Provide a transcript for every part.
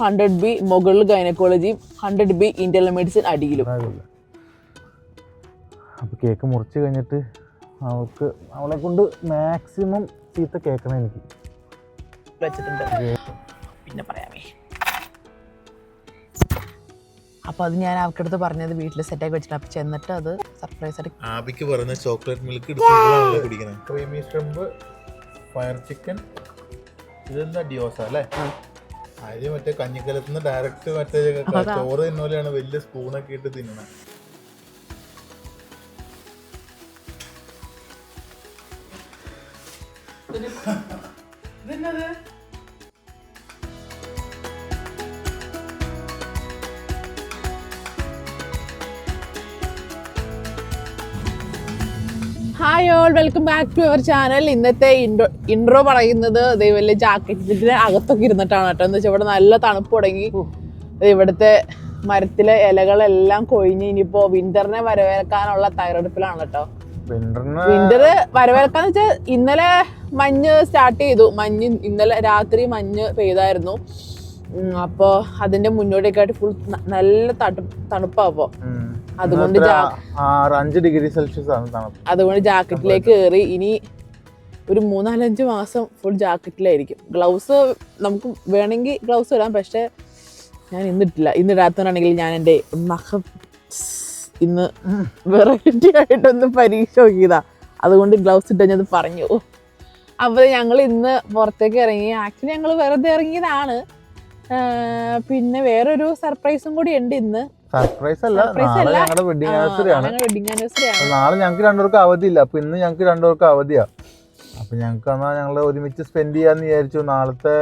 100B മുകളിൽ ഗൈനക്കോളജിയും 100B internal medicine അടിയിലും. അപ്പോൾ കേക്ക് മുറിച്ച് കഴിഞ്ഞിട്ട് അവളെ കൊണ്ട് മാക്സിമം ചീത്ത കേൾക്കണം എനിക്ക് വെച്ചിട്ടുണ്ട്. പിന്നെ പറയാമേ. അപ്പോൾ അത് ഞാൻ അവർക്കടുത്ത് പറഞ്ഞത് വീട്ടിൽ സെറ്റാക്കി വെച്ചിട്ട് അപ്പം ചെന്നിട്ട് അത് സർപ്രൈസ് ആയിട്ട് ആബിക്ക് പറഞ്ഞ ചോക്ലേറ്റ് മിൽക്ക് എടുത്ത് കുടിക്കണം. ക്രീമി ഷ്രിമ്പ്, ഫയർ ചിക്കൻ, ഇതെന്താ ഡിയോസ അല്ലേ? അരി മറ്റേ കഞ്ഞിക്കലത്തുനിന്ന് ഡയറക്റ്റ് മറ്റേ ചോറ് തിന്നോലെയാണ് വലിയ സ്പൂണൊക്കെ ഇട്ട് തിന്നണം. Hi all, welcome back to our channel. ഇന്നത്തെ ഇൻട്രോ പറയുന്നത് വലിയ ജാക്കറ്റിന്റെ അകത്തൊക്കെ ഇരുന്നിട്ടാണ് കേട്ടോ. എന്ന് വെച്ചാൽ ഇവിടെ നല്ല തണുപ്പ് തുടങ്ങി. ഇവിടുത്തെ മരത്തിലെ ഇലകളെല്ലാം കൊഴിഞ്ഞ് ഇനിയിപ്പോ വിന്ററിനെ വരവേൽക്കാനുള്ള തയ്യാറെടുപ്പിലാണ് കേട്ടോ. വിന്റർ വരവേൽക്കാന്ന് വെച്ചാൽ ഇന്നലെ മഞ്ഞ് സ്റ്റാർട്ട് ചെയ്തു. ഇന്നലെ രാത്രി മഞ്ഞ് പെയ്തായിരുന്നു. അപ്പൊ അതിന്റെ മുന്നോട്ടേക്കായിട്ട് ഫുൾ നല്ല തണുപ്പാപ്പോ. അതുകൊണ്ട് 5 ഡിഗ്രി സെൽഷ്യസ് ആണ് തണുപ്പ്. അതുകൊണ്ട് ജാക്കറ്റിലേക്ക് കയറി. ഇനി ഒരു 3-4-5 മാസം ഫുൾ ജാക്കറ്റിലായിരിക്കും. ഗ്ലൗസ് നമുക്ക് വേണമെങ്കിൽ ഗ്ലൗസ് ഇടാം, പക്ഷെ ഞാൻ ഇന്നിട്ടില്ല. ഇന്നിടാത്തതാണെങ്കിൽ ഞാൻ എൻ്റെ നഖം ഇന്ന് വെറൈറ്റി ആയിട്ടൊന്ന് പരീക്ഷ നോക്കിയതാ. അതുകൊണ്ട് ഗ്ലൗസ് ഇട്ട് ഞാൻ പറഞ്ഞു. അപ്പോൾ ഞങ്ങൾ ഇന്ന് പുറത്തേക്ക് ഇറങ്ങി. ആക്ച്വലി ഞങ്ങൾ വെറുതെ ഇറങ്ങിയതാണ്. പിന്നെ വേറൊരു സർപ്രൈസും കൂടി ഉണ്ട് ഇന്ന്. സർപ്രൈസ് അല്ല, നാളെ ഞങ്ങളുടെ വെഡിങ് ആനിവേഴ്സറി ആണ്. നാളെ ഞങ്ങൾക്ക് രണ്ടുപേർക്ക് അവധിയില്ല. അപ്പൊ ഇന്ന് ഞങ്ങൾക്ക് രണ്ടുപേർക്ക് അവധിയാ. അപ്പൊ ഞങ്ങൾക്ക് എന്നാൽ ഞങ്ങൾ ഒരുമിച്ച് സ്പെൻഡ് ചെയ്യാന്ന് വിചാരിച്ചു. നാളത്തെ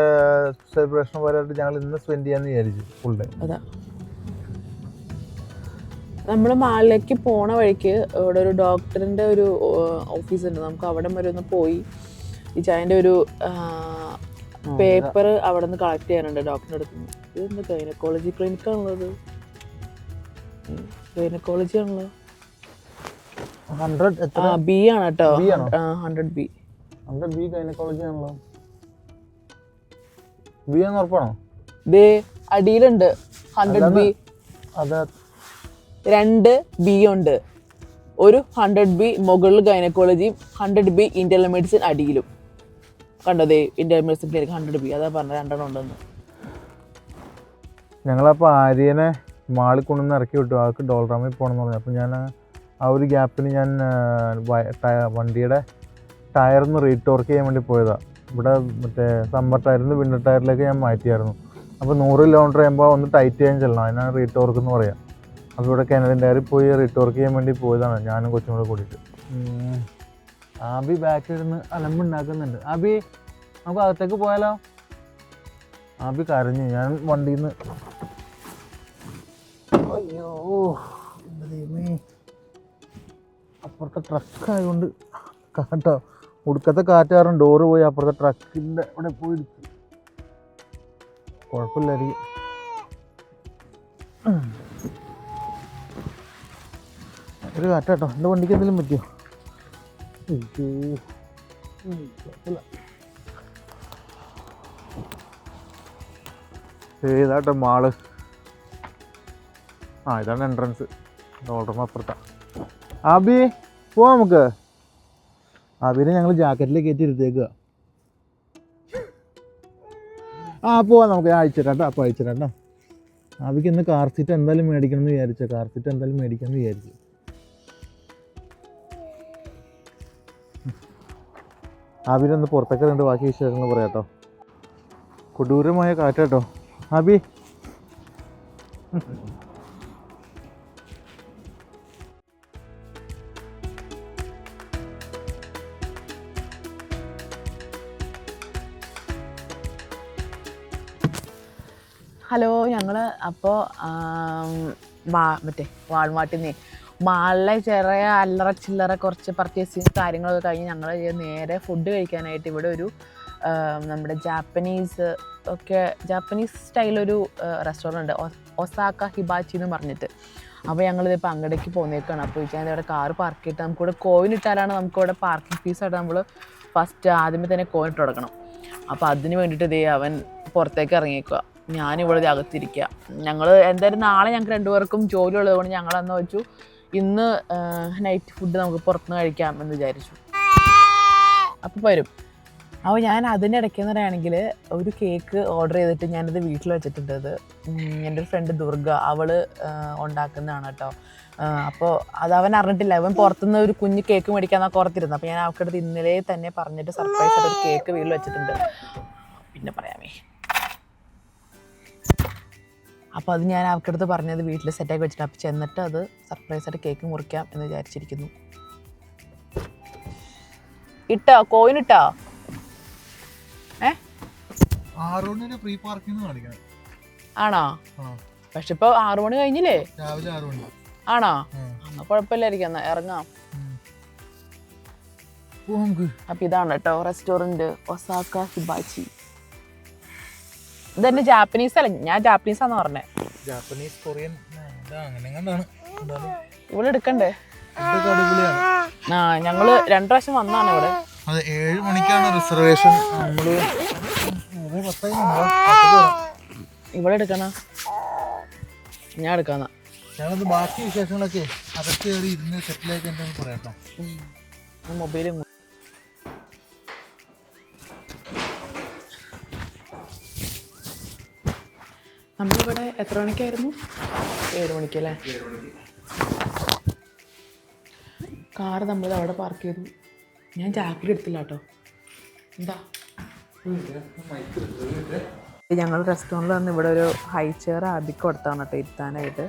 സെലിബ്രേഷൻ വരെയായിട്ട് ഞങ്ങൾ ഇന്ന് സ്പെൻഡ് ചെയ്യാന്ന് വിചാരിച്ചു ഫുൾ ഡേ. അതാ നമ്മൾ മാളിലേക്ക് പോണ വഴിക്ക് ഇവിടെ ഒരു ഡോക്ടറിന്റെ ഒരു ഓഫീസ് ഉണ്ട്. നമുക്ക് അവിടെ വരെ ഒന്ന് പോയി ഈ ചായന്റെ ഒരു പേപ്പർ അവിടെ നിന്ന് കളക്ട് ചെയ്യാനുണ്ട് ഡോക്ടറിന്റെ അടുത്ത് നിന്ന്. ഇതെന്താ ഗൈനക്കോളജി ക്ലിനിക്കാണുള്ളത്? ഗൈനക്കോളജി ആണല്ലോ. 100B ആണ് കേട്ടോ. 100B ഗൈനക്കോളജി ആണല്ലോ. ബി എന്ന് ഉറപ്പാണോ? ദേ അടിയിലുണ്ട് 100B. അതെ, 2B ഉണ്ട്. ഒരു 100B മുകളിൽ ഗൈനക്കോളജിയും 100B ഇന്റർണൽ മെഡിസിൻ അടിയിലും. കണ്ടതേ ഇന്റർണൽ മെഡിസിൻ ക്ലിനിക് 100B. അതാ പറഞ്ഞ 2 ഉണ്ടെന്ന്. ഞങ്ങളപ്പോൾ ആര്യനെ മാളിൽ കൊണ്ടുവന്ന് ഇറക്കി വിട്ടു. ആൾക്ക് ഡോൾറാമിൽ പോകണമെന്ന് പറഞ്ഞു. അപ്പോൾ ഞാൻ ആ ഒരു ഗ്യാപ്പിന് ഞാൻ വണ്ടിയുടെ ടയറിന്ന് റീടോർക്ക് ചെയ്യാൻ വേണ്ടി പോയതാണ്. ഇവിടെ മറ്റേ സമ്മർ ടയറിൽ നിന്ന് വിൻ്റർ ടയറിലേക്ക് ഞാൻ മാറ്റിയായിരുന്നു. അപ്പോൾ 100 കിലോമീറ്റർ ചെയ്യുമ്പോൾ ഒന്ന് ടൈറ്റ് ചെയ്യാൻ ചെല്ലണം. അതിനാണ് റീടോർക്ക് എന്ന് പറയാം. അപ്പോൾ ഇവിടെ കനഡിയൻ ടയറിൽ പോയി റീടോർക്ക് ചെയ്യാൻ വേണ്ടി പോയതാണ് ഞാനും കൊച്ചും കൂടെ കൂടിയിട്ട്. ആബി ബാക്കിലിരുന്ന് അലമ്പുണ്ടാക്കുന്നുണ്ട്. ആബി നമുക്ക് അകത്തേക്ക് പോയാലോ? ആബി കരഞ്ഞു. ഞാൻ വണ്ടിയിൽ നിന്ന് അയ്യോ അപ്പുറത്തെ ട്രക്ക് ആയതുകൊണ്ട് കാട്ടോ ഉടുക്കത്തെ കാറ്റാറും ഡോറ് പോയി അപ്പുറത്തെ ട്രക്കിൻ്റെ അവിടെ പോയി ഇടിച്ചു. കുഴപ്പമില്ലായിരിക്കും. ഒരു കാറ്റാട്ടോ. എൻ്റെ വണ്ടിക്ക് എന്തെങ്കിലും പറ്റിയോ? കുഴപ്പമില്ല. ഏതാട്ടോ മാള്? ഇതാണ് എൻട്രൻസ്. ഡോളറും അപ്പുറത്താണ്. ആബി പോവാം നമുക്ക്. ആബിനെ ഞങ്ങൾ ജാക്കറ്റിൽ കയറ്റി ഇരുത്തേക്കുക. പോവാം നമുക്ക്. ഞാൻ അയച്ചിട്ടാട്ടോ. അപ്പോൾ അയച്ചിട്ടാട്ടോ. ആബിക്ക് ഇന്ന് കാർ സീറ്റ് എന്തായാലും മേടിക്കണം എന്ന് വിചാരിച്ചു. കാർ സീറ്റ് എന്തായാലും മേടിക്കാമെന്ന് വിചാരിച്ചു. ആബിനൊന്ന് പുറത്തൊക്കെ രണ്ട് ബാക്കി വിശേഷങ്ങൾ പറയാം കേട്ടോ. കൊടൂരമായ കാറ്റാട്ടോ. ആബി ഹലോ, ഞങ്ങൾ അപ്പോൾ മറ്റേ വാൾമാർട്ടിൽ നിന്ന് മാളിലെ ചെറിയ അല്ലറ ചില്ലറ കുറച്ച് പർച്ചേസിങ് കാര്യങ്ങളൊക്കെ കഴിഞ്ഞ് ഞങ്ങൾ നേരെ ഫുഡ് കഴിക്കാനായിട്ട് ഇവിടെ ഒരു നമ്മുടെ ജാപ്പനീസ് സ്റ്റൈലൊരു റെസ്റ്റോറൻറ്റ് ഒസാക്ക ഹിബാച്ചി എന്ന് പറഞ്ഞിട്ട്. അപ്പോൾ ഞങ്ങളിതിപ്പോൾ അങ്ങടേക്ക് പോകുന്നേക്കാണ്. അപ്പോൾ ചോദിച്ചാൽ ഇവിടെ കാറ് പാർക്ക് ചെയ്തിട്ട് നമുക്കിവിടെ കോയിൻ ഇട്ടാലാണ് നമുക്കിവിടെ പാർക്കിംഗ് ഫീസായിട്ട് നമ്മൾ ഫസ്റ്റ് ആദ്യമേ തന്നെ കോയിൻ ഇട്ട് കൊടുക്കണം. അപ്പോൾ അതിന് വേണ്ടിയിട്ട് അവൻ പുറത്തേക്ക് ഇറങ്ങിയേക്കുക. ഞാനിവിടെ അകത്തിരിക്കുക. ഞങ്ങൾ എന്തായാലും നാളെ ഞങ്ങൾക്ക് രണ്ടുപേർക്കും ജോലി ഉള്ളതുകൊണ്ട് ഞങ്ങളെന്ന് വെച്ചു ഇന്ന് നൈറ്റ് ഫുഡ് നമുക്ക് പുറത്തുനിന്ന് കഴിക്കാം എന്ന് വിചാരിച്ചു. അപ്പോൾ വരും. അപ്പോൾ ഞാൻ അതിനിടയ്ക്കെന്ന് പറയുകയാണെങ്കിൽ ഒരു കേക്ക് ഓർഡർ ചെയ്തിട്ട് ഞാനത് വീട്ടിൽ വെച്ചിട്ടുണ്ട്. അത് എൻ്റെ ഒരു ഫ്രണ്ട് ദുർഗ അവൾ ഉണ്ടാക്കുന്നതാണ് കേട്ടോ. അപ്പോൾ അത് അവൻ അറിഞ്ഞിട്ടില്ല. അവൻ പുറത്തുനിന്ന് ഒരു കുഞ്ഞ് കേക്ക് മേടിക്കാമെന്നൊക്കെ ഓർത്തിരുന്നു. അപ്പോൾ ഞാൻ അവൾക്കടുത്ത് ഇന്നലെ തന്നെ പറഞ്ഞിട്ട് സർപ്രൈസ് ആയിട്ട് ഒരു കേക്ക് വീട്ടിൽ വെച്ചിട്ടുണ്ട്. പിന്നെ പറയാമേ. അപ്പോൾ അത് ഞാൻ അവൾക്കടുത്ത് പറഞ്ഞത് വീട്ടിൽ സെറ്റാക്കി വെച്ചിട്ട് അപ്പോൾ ചെന്നിട്ട് അത് സർപ്രൈസായിട്ട് കേക്ക് മുറിക്കാം എന്ന് വിചാരിച്ചിരിക്കുന്നു. ഇട്ടോ കോയിൻ ഇട്ടോ? ഫ്രീ പാർക്കിംഗ് കാണിക്കണം. ആണോ? പക്ഷെ ഇപ്പൊ 6 മണി കഴിഞ്ഞില്ലേ? രാവിലെ 6 മണി. ആണോ? എന്നാ കുഴപ്പമില്ലായിരിക്കും. എന്നാ ഇറങ്ങാം. അപ്പൊ ഇതാണ് കേട്ടോ റെസ്റ്റോറന്റ് ഒസാക്ക ഹിബാച്ചി. ഇതെന്നെ ജാപ്പനീസ് അല്ല, ഞാൻ ജാപ്പനീസാന്ന് പറഞ്ഞേ. ജാപ്പനീസ് കൊറിയൻ ഇവിടെ എടുക്കണ്ടേ? ഞങ്ങള് 2 പ്രാവശ്യം വന്നാണ് ഇവിടെ. 7 മണിക്കാണ് റിസർവേഷൻ. ഇവിടെ എടുക്കണ? ഞാൻ എടുക്കാന്ന. ഞാനത് ബാക്കി വിശേഷങ്ങളൊക്കെ അതൊക്കെ കയറി ഇരുന്ന് സെറ്റിലാക്കി എന്താണെന്ന് പറയാട്ടോ. മൊബൈലും നമ്മളിവിടെ എത്ര മണിക്കായിരുന്നു? 7 മണിക്കല്ലേ? കാറ് നമ്മൾ അവിടെ പാർക്ക് ചെയ്തു. ഞാൻ ജാക്കറ്റ് എടുത്തില്ല കേട്ടോ. എന്താ ഞങ്ങൾ റെസ്റ്റോറൻറ്റിൽ വന്ന് ഇവിടെ ഒരു ഹൈ ചെയർ ആബിക്ക് കൊടുത്താണ് കേട്ടോ ഇരുത്താനായിട്ട്.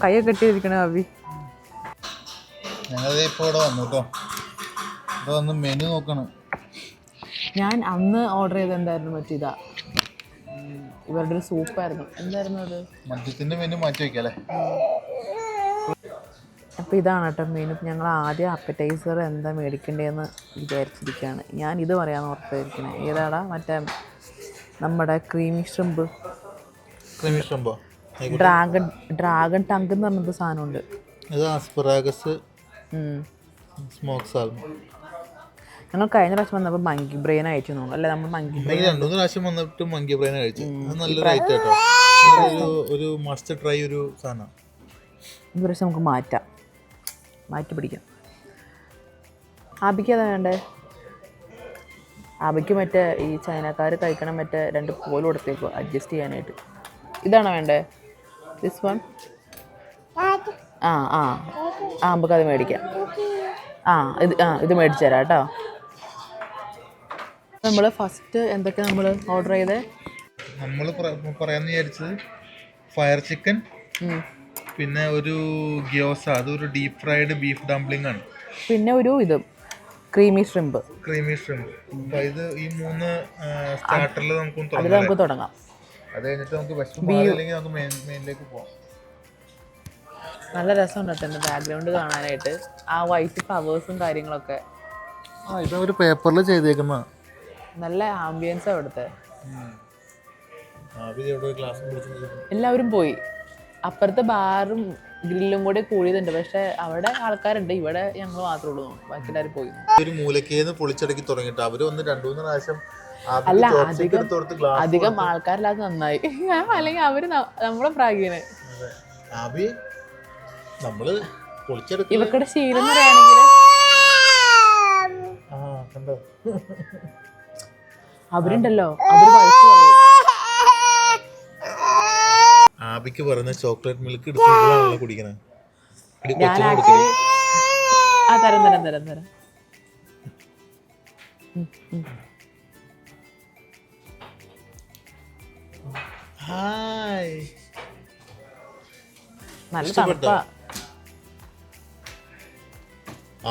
കൈയൊക്കെ കെട്ടിയിരിക്കണേ ആബി. ഞങ്ങളിപ്പോൾ ഇവിടെ വന്നു കേട്ടോ. ഇവിടെ വന്ന് മെനു നോക്കണം. ഞാൻ അന്ന് ഓർഡർ ചെയ്ത് എന്തായിരുന്നു മറ്റേതാ ഇവരുടെ ഒരു സൂപ്പായിരുന്നു. എന്തായിരുന്നു അത്? മദ്യത്തിൻ്റെ മെനു മാറ്റി വയ്ക്കല്ലേ? അപ്പോൾ ഇതാണ് കേട്ടോ മെനു. ഞങ്ങൾ ആദ്യം അപ്പറ്റൈസർ എന്താ മേടിക്കേണ്ടതെന്ന് വിചാരിച്ചിരിക്കുകയാണ്. ഞാൻ ഇത് പറയാമെന്ന് ഓർത്തിരിക്കണേ. ഏതാടാ? മറ്റേ നമ്മുടെ ക്രീമി ഷ്രിമ്പ്, ഡ്രാഗൺ ടങ്ക് എന്ന് പറഞ്ഞൊരു സാധനമുണ്ട്. ഞങ്ങൾ കഴിഞ്ഞ പ്രാവശ്യം വന്നപ്പോൾ മങ്കി ബ്രെയിൻ അയച്ചു നോക്കും അല്ലേ? നമ്മൾ മങ്കി ബ്രെയിൻ 2-3 പ്രാവശ്യം വന്നിട്ട് മങ്കി ബ്രെയിൻ കഴിച്ചു. നല്ലൊരു ഐറ്റം കേട്ടോ. ഒരു മസ്റ്റ് ട്രൈ ഒരു സാധനം. ഈ പ്രാവശ്യം നമുക്ക് മാറ്റി പിടിക്കാം. ആബിക്ക് അതാ വേണ്ടേ? ആബിക്ക് മറ്റേ ഈ ചൈനക്കാർ കഴിക്കണം മറ്റേ 2 കോല് കൊടുത്തേക്കോ അഡ്ജസ്റ്റ് ചെയ്യാനായിട്ട്. ഇതാണോ വേണ്ടേ? This one? നമുക്കത് മേടിക്കാം. ഇത് മേടിച്ചു തരാം കേട്ടോ. നമ്മൾ ഫസ്റ്റ് എന്തൊക്കെ നമ്മൾ ഓർഡർ ചെയ്തേ? നമ്മൾ പറയാമെന്ന് വിചാരിച്ചത് ഫയർ ചിക്കൻ, പിന്നെ ഒരു ഗ്യോസ, അതൊരു ഡീപ് ഫ്രൈഡ് ബീഫ് ഡംപ്ലിംഗ് ആണ്. പിന്നെ ഒരു ഇത് ക്രീമി ഷ്രിമ്പ്. അപ്പോൾ ഇത് ഈ 3 സ്റ്റാർട്ടറിൽ നമുക്ക് തുടങ്ങാം. അത് കഴിഞ്ഞിട്ട് നമുക്ക് വിശപ്പില്ലെങ്കിൽ നമുക്ക് മെയിനിലേക്ക് പോകാം. നല്ല രസമുണ്ട് കേട്ടോ എൻ്റെ ബാക്ക്ഗ്രൗണ്ട് കാണാനായിട്ട്. ആ വൈറ്റ് ഫ്ലവേഴ്സും കാര്യങ്ങളൊക്കെ. ഇതൊരു പേപ്പറിൽ ചെയ്തേക്കുന്ന നല്ല ആംബിയൻസ് അവിടുത്തെ. എല്ലാവരും പോയി. അപ്പുറത്തെ ബാറും ഗ്രില്ലും കൂടെ കൂടിയതുണ്ട്. പക്ഷെ അവിടെ ആൾക്കാരുണ്ട്, ഇവിടെ ഞങ്ങൾ മാത്രമേ ഉള്ളൂ. ബാക്കി എല്ലാവരും പോയി. ഒരു മൂലക്കേന്ന് പൊളിച്ചടക്കി തുടങ്ങിയിട്ട് അവര് വന്ന് 2-3 പ്രാവശ്യം അല്ല അധികം ആൾക്കാരില്ലാതെ നന്നായി. അല്ലെങ്കിൽ അവര് നമ്മളെ പ്രാഗീനെ ഇവക്കടെ ശീലം എന്ന് പറയുകയാണെങ്കിൽ അവരുണ്ടല്ലോ അവര് വഴക്ക് പറയും. ആബിക്ക് പറയുന്ന ചോക്ലേറ്റ് മിൽക്ക് എടുത്തിട്ടാണല്ലോ കുടിക്കണേ. ഞാൻ ആക്ച്വലി തരാം. ഹായ്, നല്ല തണുപ്പാ.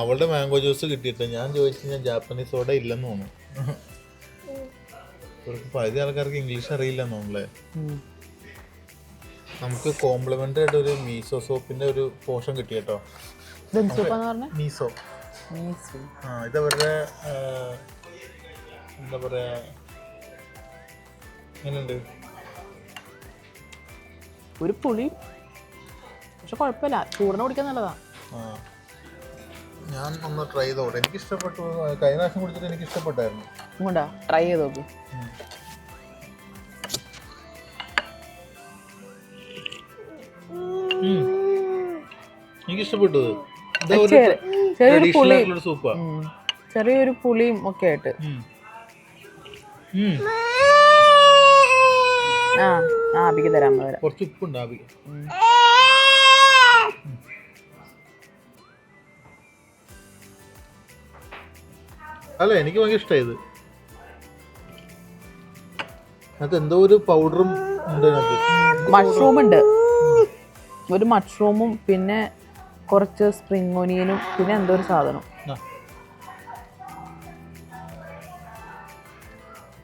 അവളുടെ മാംഗോ ജ്യൂസ് കിട്ടിയിട്ട് ഞാൻ ചോദിച്ചു, ഞാൻ ജാപ്പനീസ് സോഡ ഇല്ലെന്ന് തോന്നുന്നു. പകുതി ആൾക്കാർക്ക് ഇംഗ്ലീഷ് അറിയില്ലെന്ന് തോന്നുന്നല്ലേ. നമുക്ക് കോംപ്ലിമെന്ററി ആയിട്ട് ഒരു മീസോ സോപ്പിന്റെ ഒരു പോർഷൻ കിട്ടി കേട്ടോ. മീസോ ഇതവരുടെ എന്താ പറയാ, എങ്ങനെയുണ്ട്? ഒരു പുളി പക്ഷെ കുഴപ്പമില്ല, ചൂടിനെ കുടിക്കാൻ നല്ലതാ. ഞാൻ ഒന്ന് ട്രൈ ചെയ്തോട്ടെ. എനിക്ക് ഇഷ്ടപ്പെട്ടു. കഴിഞ്ഞ പ്രാവശ്യം കുടിച്ചിട്ട് എനിക്ക് ഇഷ്ടപ്പെട്ടായിരുന്നു. ഇങ്ങോട്ടാ ട്രൈ ചെയ്ത് നോക്ക്. എനിക്ക് ഇഷ്ടപ്പെട്ടു. ചെറിയൊരു പുളി, സൂപ്പാ. ചെറിയൊരു പുളിയും ഒക്കെ ആയിട്ട്. ആബിക്ക് തരാം. കുറച്ച് ഉപ്പുണ്ട് ആബിക്ക്. അല്ല എനിക്ക് ഭയങ്കര ഇഷ്ടമായത്. അത് എന്തോ ഒരു പൗഡറും ഉണ്ട് അതിനകത്ത്. മഷ്റൂം ഉണ്ട്, ഒരു മഷ്റൂമും പിന്നെ കുറച്ച് സ്പ്രിംഗ് ഓനിയനും പിന്നെ എന്തോ ഒരു സാധനം.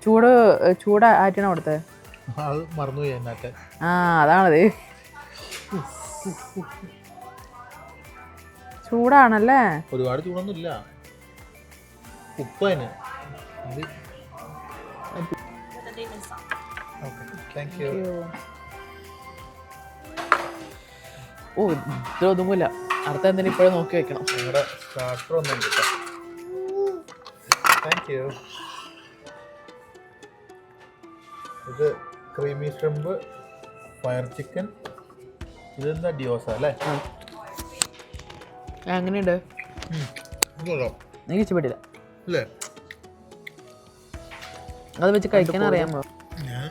ചൂട് ആയിട്ടാണ് അവിടുത്തെ. അത് മറന്നുപോയി എന്നാട്ടെ. അതാണത്, ചൂടാണല്ലേ. ഒരുപാട് ചൂടൊന്നും ഇല്ല, ഉപ്പതിന്. ഓ ഇത് ഒതുങ്ങില്ല, അടുത്ത എന്തെങ്കിലും ഇപ്പോഴും നോക്കി വെക്കണം. നിങ്ങളുടെ സ്റ്റാർട്ടർ ഒന്നും കിട്ടാം. Thank you. ഇത് ക്രീമി ഷ്രിമ്പ്, ഫയർ ചിക്കൻ, ഇതെന്താ ഡിയോസ അല്ലേ? എങ്ങനെയുണ്ട്? എനിക്ക് ഇഷ്ടപ്പെട്ടില്ല അല്ലേ? അത് വെച്ച് കഴിക്കാൻ അറിയാമോ? ഞാൻ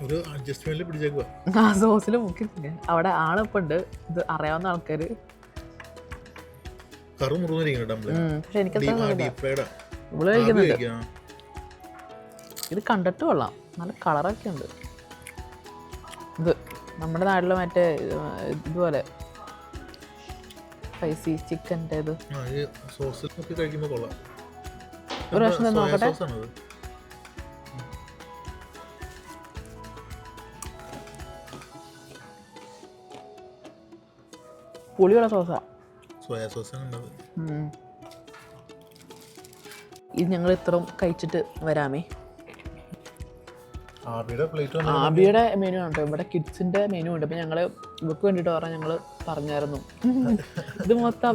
ഒരു അഡ്ജസ്റ്റ്മെന്റിൽ പിടിച്ചേക്കുക. ആ സോസിൽ മുക്കി അവിടെ ആളിപ്പുണ്ട്, ഇത് അറിയാവുന്ന ആൾക്കാര്. പക്ഷെ എനിക്കത് കഴിക്കുന്നുണ്ട്. ഇത് കണ്ടിട്ട് കൊള്ളാം, നല്ല കളറൊക്കെ ഉണ്ട്. ഇത് നമ്മുടെ നാട്ടില് മറ്റേ ഇതുപോലെ സ്പൈസി ചിക്കൻ്റെ ഇത്. ഒരു വർഷം തന്നെ നോക്കട്ടെ. പുളിയുള്ള സോസാ, സോയാ സോസാണ്. ഇത് ഞങ്ങൾ ഇത്രയും കഴിച്ചിട്ട് വരാമേ. ആബിയുടെ മെനു ആണ് കേട്ടോ, ഇവിടെ കിഡ്സിന്റെ മെനു ഉണ്ട്. അപ്പൊ ഞങ്ങള് ഇവർക്ക് വേണ്ടിട്ട് പറഞ്ഞാൽ ഞങ്ങള് പറഞ്ഞായിരുന്നു. ഇത് മൊത്തം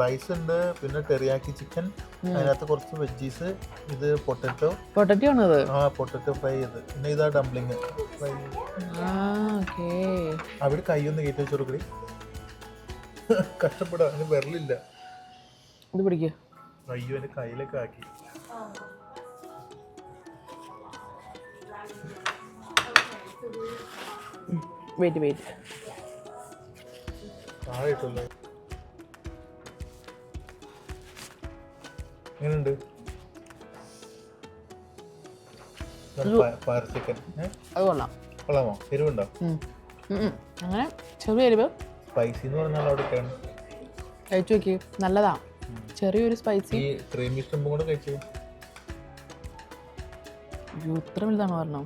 റൈസ് ഉണ്ട്, പിന്നെ ടെറിയാക്കി ചിക്കൻ, അതിനകത്ത് കുറച്ച് വെജീസ്, ഇത് പൊട്ടറ്റോ ആണത്. പൊട്ടറ്റോ ഫ്രൈ ചെയ്ത്, പിന്നെ ഇതാ ഡംപ്ലിങ് ഫ്രൈ. അവിടെ കൈയൊന്ന് കയറ്റി വെച്ച് കൊടുക്കടി. കഷ്ടപ്പെടാ, അതിന് വിരലില്ല. ഇത് പിടിക്കുക. അയ്യോ, എന്റെ കയ്യിലൊക്കെ ആക്കി. വെയിറ്റ് താഴെ ഇട്ടല്ലേ. എങ്ങനെയുണ്ട് ഫയർ ചിക്കൻ? അത് കൊള്ളാമോ? എരിവുണ്ടോ? അങ്ങനെ ചെറിയ എരിവ്. സ്പൈസി എന്ന് പറഞ്ഞാൽ അവിടെ കഴിച്ചു നോക്കി, നല്ലതാ. ചെറിയൊരു സ്പൈസി. ഈ ക്രീമി ഷ്രിമ്പും കൂടെ കഴിച്ചു. ഇത്ര വലുതാണോ പറഞ്ഞോ?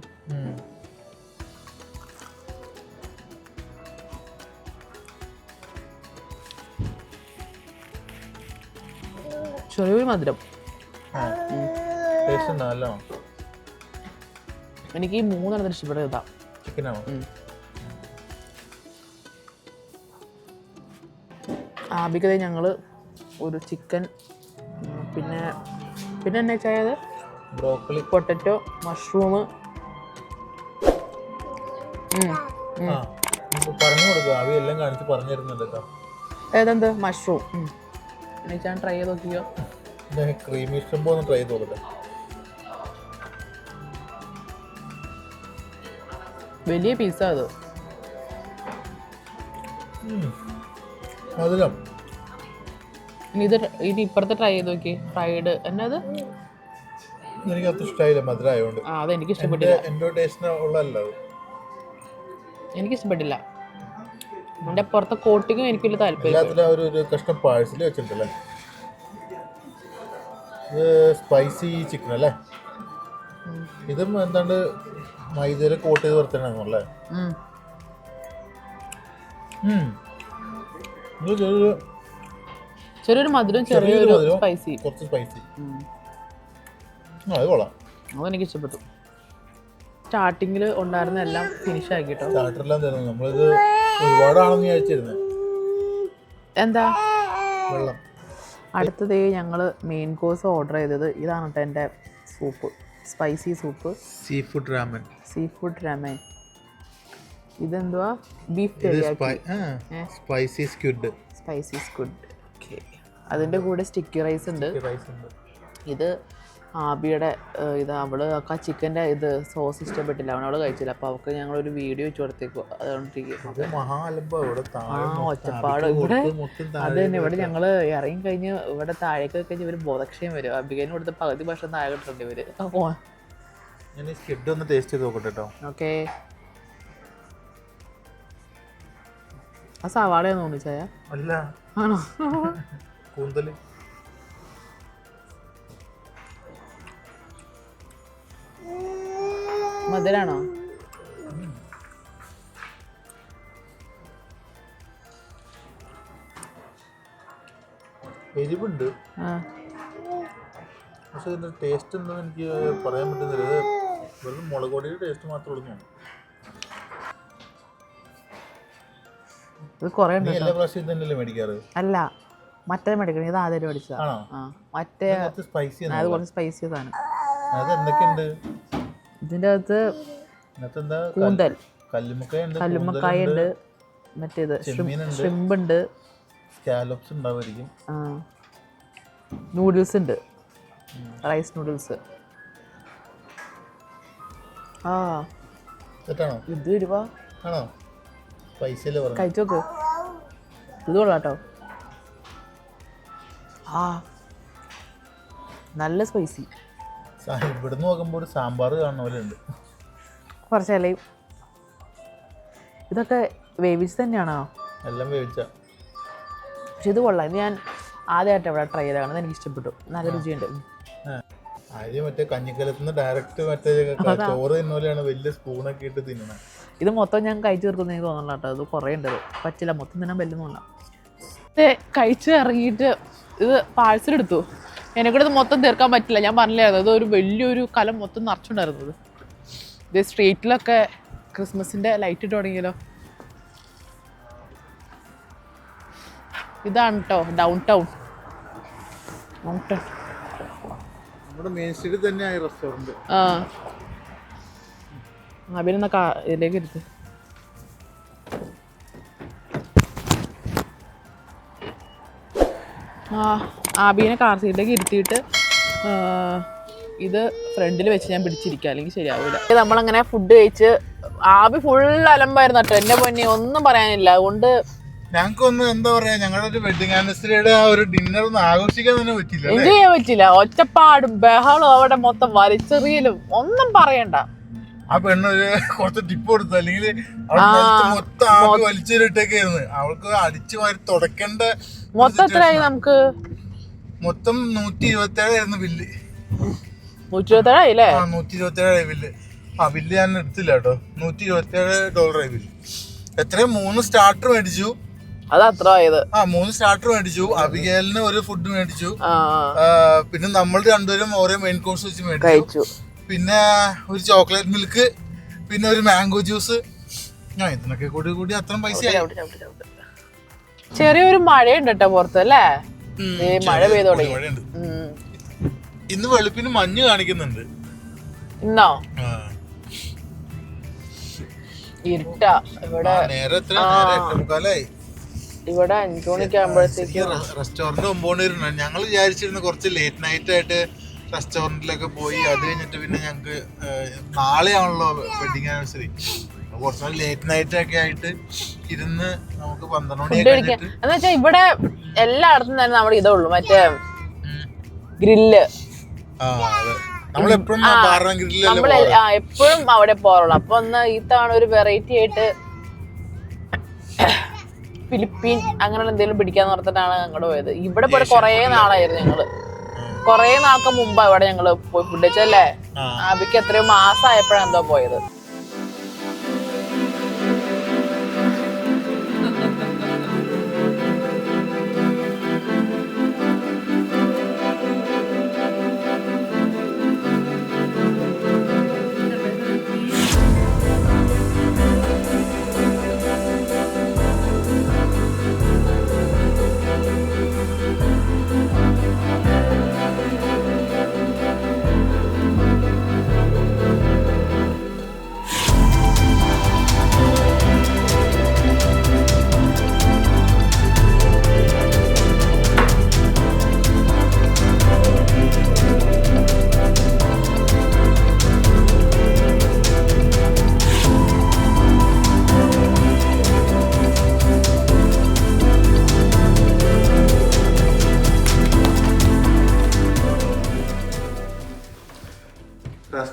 ചെറിയൊരു മധുരം. എനിക്ക് ഈ 3 ഇഷ്ടപ്പെട്ടതാ. ചിക്കനാണോ? ആബിക്കതേ ഞങ്ങള് ഒരു ചിക്കൻ, പിന്നെ എന്നാ വെച്ചാൽ ബ്രോക്കലി, പൊട്ടറ്റോ, മഷ്റൂം. പറഞ്ഞു കൊടുക്കുക, അവയെല്ലാം കാണിച്ച് പറഞ്ഞു തരുന്നുണ്ട് കേട്ടോ. ഏതെന്ത് മഷ്റൂം ഞാൻ ട്രൈ ചെയ്ത് നോക്കിയോ? ക്രീമി ഷ്രിമ്പ് ഒന്ന് ട്രൈ ചെയ്ത് നോക്കട്ടെ. വലിയ പീസാ അത്. മധുരം. ഇനി ഇപ്പുറത്തെ ട്രൈ ചെയ്ത് നോക്കി, ഫ്രൈഡ് എന്നത്. എനിക്ക് അത്ര ഇഷ്ടമായില്ല, മധുരം ആയതുകൊണ്ട്. അതെനിക്ക് ഇഷ്ടപ്പെട്ടില്ല. എൻ്റെ ടേസ്റ്റിന് ഉള്ളതല്ല അത്, എനിക്ക് ഇഷ്ടപ്പെട്ടില്ല. എൻ്റെ പുറത്തെ കോട്ടിങ്ങും എനിക്ക് വലിയ താല്പര്യം. എല്ലാത്തിലും ഒരു കഷ്ണം പാഴ്സൽ വെച്ചിട്ടുണ്ടല്ലേ. ഇത് സ്പൈസി ചിക്കൻ അല്ലേ? ഇതും എന്താണ്ട് മൈദയിൽ കോട്ട് ചെയ്ത് വറുത്തല്ലേ? ചെറിയൊരു മധുരം, ചെറിയൊരു സ്പൈസി, കുറച്ച് സ്പൈസി. അത് കൊള്ളാം, അതെനിക്ക് ഇഷ്ടപ്പെട്ടു. സ്റ്റാർട്ടിങ്ങിൽ ഉണ്ടായിരുന്ന എല്ലാം ഫിനിഷ് ആക്കി കേട്ടോ. സ്റ്റാർട്ടറെല്ലാം തരുന്നു. നമ്മളിത് ഒരുപാടാണെന്ന് വിചാരിച്ചിരുന്നത്. എന്താ വെള്ളം? അടുത്തത് ഞങ്ങൾ മെയിൻ കോഴ്സ് ഓർഡർ ചെയ്തത് ഇതാണ് കേട്ടോ എൻ്റെ soup, spicy soup, sea food ramen. ഇതെന്തുവാ, ബീഫ് സ്പൈസി സ്ക്വിഡ്. ഓക്കെ. അതിൻ്റെ കൂടെ സ്റ്റിക്കി റൈസ് ഉണ്ട്. ഇത് ആബിയുടെ ഇത് അവള് ആ ചിക്കൻ്റെ ഇത് സോസ് ഇഷ്ടപ്പെട്ടില്ല, അവള് കഴിച്ചില്ല. അപ്പോൾ അവൾക്ക് ഞങ്ങളൊരു വീഡിയോ വെച്ച് കൊടുത്തേക്കും. ഒച്ചപ്പാട് ഇവിടെ അത് തന്നെ. ഇവിടെ ഞങ്ങൾ ഇറങ്ങി കഴിഞ്ഞ് ഇവിടെ താഴേക്ക് കഴിഞ്ഞ് ഇവർ ബോധക്ഷയം വരും. അബികന് കൊടുത്ത പകുതി ഭക്ഷണം താഴെ കിട്ടുന്നുണ്ട് ഇവര്. ഓക്കെ. ആ സവാളയാന്ന് തോന്നിച്ചായ ആണോ? കൂന്തല് മധുരാണോ? എരിവുണ്ട്, പക്ഷെ ഇതിന്റെ ടേസ്റ്റ് ഒന്നും എനിക്ക് പറയാൻ പറ്റുന്നില്ല. ഇത് വെറും മുളക് പൊടിയുടെ ടേസ്റ്റ് മാത്രമേ ഉള്ളൂ. ഇത് കുറേ എല്ലാ പ്രാവശ്യം തന്നെയല്ലേ മേടിക്കാറ്? അല്ല, മറ്റേ മേടിക്കണം. ഇത് ആദ്യം മേടിച്ചതാ. മറ്റേ സ്പൈസി, അത് കുറച്ച് സ്പൈസി സാധനം. അത് എന്തൊക്കെയുണ്ട് ഇതിൻ്റെ അകത്ത്? കൂന്തൽ, കല്ലുമ്മക്കായ ഉണ്ട്, മറ്റേത് ഷ്രിമ്പ് ഉണ്ട്, സ്കാലോപ്സ് ഉണ്ടാവുമായിരിക്കും, നൂഡിൽസ് ഉണ്ട്, റൈസ് നൂഡിൽസ്. ആ ഇത് രൂപ കഴിച്ചു നോക്ക്, ഇത് കൊള്ളാട്ടോ. ആ നല്ല സ്പൈസി. ഇവിടുന്ന് നോക്കുമ്പോൾ ഒരു സാമ്പാർ കാണുന്ന പോലെ ഉണ്ട്. കുറച്ച് ഇലയും. ഇതൊക്കെ വേവിച്ച് തന്നെയാണോ? എല്ലാം വേവിച്ച. പക്ഷെ ഇത് കൊള്ളാം. ഇത് ഞാൻ ആദ്യമായിട്ട് ഇവിടെ ട്രൈ ചെയ്താണ്. എനിക്ക് ഇഷ്ടപ്പെട്ടു, നല്ല രുചിയുണ്ട്. ആദ്യം മറ്റേ കഞ്ഞിക്കലത്തുനിന്ന് ഡയറക്റ്റ് മറ്റേ ചോറ് തിന്നോലെയാണ് വലിയ സ്പൂണൊക്കെ ഇട്ട് തിന്നണം. ഇത് മൊത്തം ഞാൻ കഴിച്ചു തീർക്കുന്ന എനിക്ക് തോന്നണം കേട്ടോ. ഇത് കുറേ ഉണ്ട്, പറ്റില്ല മൊത്തം തിന്നാൻ പറ്റുന്നില്ല. കഴിച്ച് ഇറങ്ങിയിട്ട് ഇത് പാഴ്സൽ എടുത്തു. എന്നെക്കൂടെ ഇത് മൊത്തം തീർക്കാൻ പറ്റില്ല, ഞാൻ പറഞ്ഞില്ലായിരുന്നു. ഇത് ഒരു വലിയൊരു കലം മൊത്തം നിറച്ചുണ്ടായിരുന്നത്. ഇത് സ്ട്രീറ്റിലൊക്കെ ക്രിസ്മസിൻ്റെ ലൈറ്റ് ഇട്ട് തുടങ്ങിയല്ലോ. ഇതാണ് കേട്ടോ ഡൗൺ ടൗൺ. നമ്മുടെ മെയിൻ സ്ട്രീറ്റിൽ തന്നെയായി റെസ്റ്റോറൻറ്റ്. അഭിനന്ദ ഇതിലേക്ക് എടുത്ത്. ആബീനെ കാർ സീറ്റിലേക്ക് ഇരുത്തിയിട്ട് ഇത് ഫ്രണ്ടിൽ വെച്ച് ഞാൻ പിടിച്ചിരിക്കുക, അല്ലെങ്കിൽ ശരിയാവില്ല. നമ്മളങ്ങനെ ഫുഡ് കഴിച്ച് ആബി ഫുൾ അലമ്പായിരുന്നു കേട്ടോ. എൻ്റെ പൊന്നെ ഒന്നും പറയാനില്ല. അതുകൊണ്ട് ഞങ്ങൾക്കൊന്നും എന്താ പറയാ, ഞങ്ങളുടെ ഒരു വെഡിങ് ആനിവേഴ്സറിയുടെ ആ ഒരു ഡിന്നർ ഒന്നും ആഘോഷിക്കാൻ തന്നെ പറ്റില്ല, എൻജോയ് ചെയ്യാൻ പറ്റില്ല. ഒച്ചപ്പാടും ബഹളും അവിടെ മൊത്തം വലിച്ചെറിയലും ഒന്നും പറയണ്ട. ആ പെണ്ണൊരു കുറച്ച് ടിപ്പ് കൊടുത്തു, അല്ലെങ്കിൽ മൊത്തം ആകെ വലിച്ചൊരിട്ടേക്കായിരുന്നു. അവൾക്ക് അടിച്ചു മാറി തുടക്കേണ്ട. മൊത്തം എത്രയായി നമുക്ക്? മൊത്തം 127 ബില്ല്. 127 127 ബില്ല്. ബില്ല് ഞാൻ എടുത്തില്ല കേട്ടോ. $127 ബില്ല്. എത്രയും 3 സ്റ്റാർട്ടർ മേടിച്ചു. അത് അത്ര ആയത്. 3 സ്റ്റാർട്ടർ മേടിച്ചു. അബിഗേലിന് ഒരു ഫുഡ് മേടിച്ചു. പിന്നെ നമ്മൾ രണ്ടുപേരും ഓരോ മെയിൻ കോഴ്സ് വെച്ച് മേടിച്ചു. പിന്നെ ഒരു ചോക്ലേറ്റ് മിൽക്ക്, പിന്നെ ഒരു മാംഗോ ജ്യൂസ്. ഇതിനൊക്കെ കൂടി അത്രയും പൈസ. ചെറിയൊരു മഴയുണ്ട് കേട്ടോ പുറത്ത്, അല്ലേ? മഴ പെയ്തു തുടങ്ങി. ഇന്ന് വെളുപ്പിന് മഞ്ഞ് കാണിക്കുന്നുണ്ട്. ഇന്നോ? ഇരുട്ടാ ഇവിടെ. ഇവിടെ 5 മണിക്ക് ആകുമ്പോഴത്തേക്ക് റെസ്റ്റോറന്റ് 9 ഞങ്ങൾ വിചാരിച്ചിരുന്നു കുറച്ച് ലേറ്റ് നൈറ്റ് ആയിട്ട് റെസ്റ്റോറന്റിലൊക്കെ പോയി. അത് കഴിഞ്ഞിട്ട് പിന്നെ ഞങ്ങക്ക് നാളെയാണല്ലോ വെഡിങ് ആനിവേഴ്സറി. കുറച്ച് ലേറ്റ് നൈറ്റ് ഒക്കെ ആയിട്ട് ഇരുന്ന് നമുക്ക് 12 മണിയൊക്കെ. എന്ന് വെച്ചാൽ ഇവിടെ എല്ലായിടത്തും തന്നെ നമ്മുടെ ഇതേ ഉള്ളൂ, മറ്റേ ഗ്രില്ല്. നമ്മളെപ്പോഴും എപ്പോഴും അവിടെ പോറുള്ളൂ. അപ്പൊ ഒന്ന് ഈ തവണ ഒരു വെറൈറ്റി ആയിട്ട് ഫിലിപ്പീൻ അങ്ങനെയുള്ള എന്തെങ്കിലും പിടിക്കാന്ന് പറഞ്ഞിട്ടാണ് ഞങ്ങള് പോയത്. ഇവിടെ പോയിട്ട് കുറേ നാളായിരുന്നു. കുറേ നാൾക്ക് മുമ്പാ ഇവിടെ ഞങ്ങള് പോയി ഫുഡ് വെച്ചല്ലേ. ആബിക്ക് എത്രയോ മാസമായപ്പോഴാണ് എന്തോ പോയത്.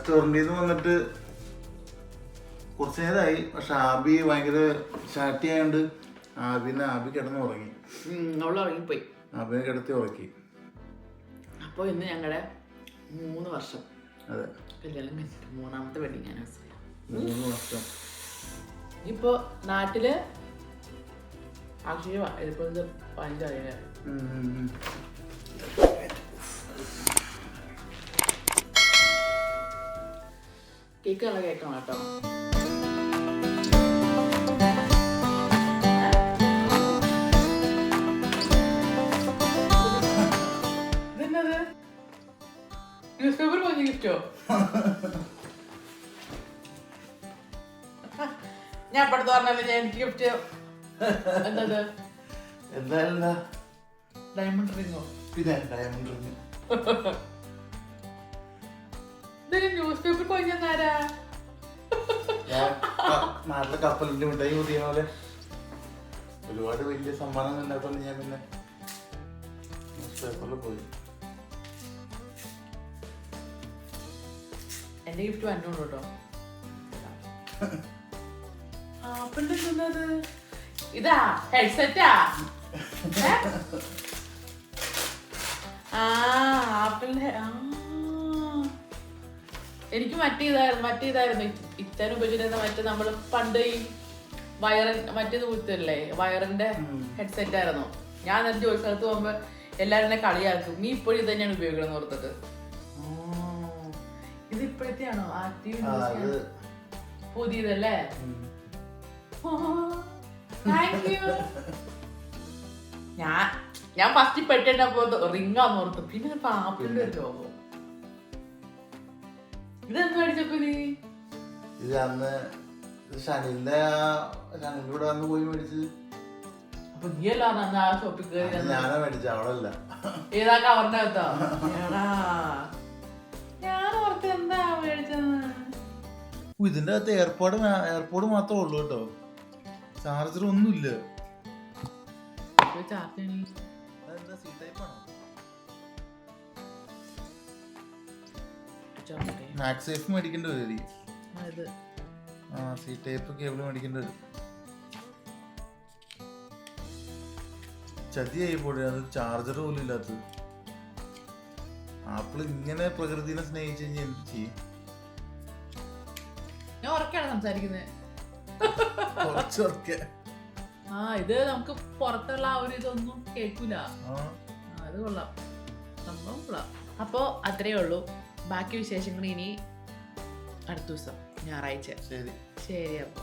റെസ്റ്റോറൻറ്റിൽ നിന്ന് വന്നിട്ട് കുറച്ച് നേരമായി. പക്ഷെ ആബി ഭയങ്കര ഷാറ്റി ആയതുകൊണ്ട് ആബി കിടന്ന് ഉറങ്ങി. അവള് ഉറങ്ങിപ്പോയി. ആബിനെ കിടത്തി ഉറക്കി. അപ്പോൾ ഇന്ന് ഞങ്ങളുടെ 3 വർഷം അതെ, കല്യാണം കഴിഞ്ഞിട്ട് 3ാമത്തെ വെഡിങ് ആനിവേഴ്സറി. 3 വർഷം. ഇപ്പോൾ നാട്ടില് അക്ഷയ ഇതിപ്പോൾ 15 ആയില്ലേ. കേക്ക് നല്ല കേൾക്കണം കേട്ടോ. ഇതെന്നത് ന്യൂസ് പേപ്പർ പോയി ഗിഫ്റ്റോ? ഞാൻ പഠിത്ത പറഞ്ഞല്ലേ ഞാൻ എനിക്ക് ഗിഫ്റ്റ് എന്തത്? എന്തായാലും ഡയമണ്ട് റിങ്ങോ? പിന്നെ ഡയമണ്ട് റിങ്. ഇതൊരു ന്യൂസ് പേപ്പർ കൊഞ്ഞാരാ? നാട്ടിലെ കപ്പലിന്റെ മിഠായി പുതിയ പോലെ ഒരുപാട് വലിയ സമ്മാനം ഉണ്ടായപ്പോൾ ഞാൻ പിന്നെ ന്യൂസ് പേപ്പറിൽ പോയി. എന്റെ ഗിഫ്റ്റ് വന്നോളൂ കേട്ടോ. ആപ്പിളിന്റെ എന്തത്? ഇതാ ഹെഡ്സെറ്റാ? ആപ്പിളിന്റെ എനിക്ക് മറ്റേതായിരുന്നു ഇത്തരം ഉപയോഗിച്ചിരുന്ന മറ്റേ നമ്മള് പണ്ട് ഈ മറ്റേത് കുത്തല്ലേ വയറിന്റെ ഹെഡ്സെറ്റ് ആയിരുന്നു. ഞാൻ എന്നിട്ട് ജോലി സ്ഥലത്ത് പോകുമ്പോ എല്ലാരും എന്നെ കളിയാക്കും, നീ ഇപ്പോഴും ഇത് തന്നെയാണ് ഉപയോഗിക്കണം ഓർത്തിട്ട്. ഇത് ഇപ്പോഴത്തെയാണോ ആക്റ്റീവ് പുതിയതല്ലേ? Thank you. ഞാൻ ഫസ്റ്റ് പെട്ടിട്ടപ്പോ റിങ്ങാന്ന് ഓർത്തു, പിന്നെ ആപ്പിളിന്റെ ഒരു ലോകം. ഇതെന്ത് മേടിച്ചപ്പോ നീ? ഇത് അന്ന് ഷനിലിന്റെ ഷനിലൂടെ അന്ന് പോയി മേടിച്ചത്. അപ്പൊ നീ അല്ല അന്ന് ആ ഷോപ്പിൽ കയറി? ഞാനാ മേടിച്ച, അവളല്ല. ഏതാ കവറിന്റെ അകത്തോ? ഞാൻ ഓർത്ത് എന്താ മേടിച്ചെന്ന്. ഇതിന്റെ അകത്ത് എയർപോർട്ട് മാത്രമേ ഉള്ളൂ കേട്ടോ, ചാർജർ ഒന്നുമില്ല. അതെന്താ സി ടൈപ്പ് ആണോ? മാക്സ് സേഫ് മേടിക്കേണ്ടി വരും. സി ടൈപ്പ് കേബിൾ മേടിക്കേണ്ടി വരും. ചതിയായി പോയി, അത് ചാർജർ പോലും ഇല്ലാത്തത്. ആപ്പിൾ ഇങ്ങനെ പ്രകൃതിനെ സ്നേഹിച്ചു കഴിഞ്ഞാൽ എന്ത് ചെയ്യും? ഞാൻ ഉറക്കാണ് സംസാരിക്കുന്നത്. ഇത് നമുക്ക് പുറത്തുള്ള ആ ഒരു ഇതൊന്നും കേൾക്കൂല. അത് കൊള്ളാം, സംഭവം കൊള്ളാം. അപ്പോ അത്രേ ഉള്ളൂ. ബാക്കി വിശേഷങ്ങൾ ഇനി അടുത്ത ദിവസം ഞായറാഴ്ച. ശരി ശരി. അപ്പൊ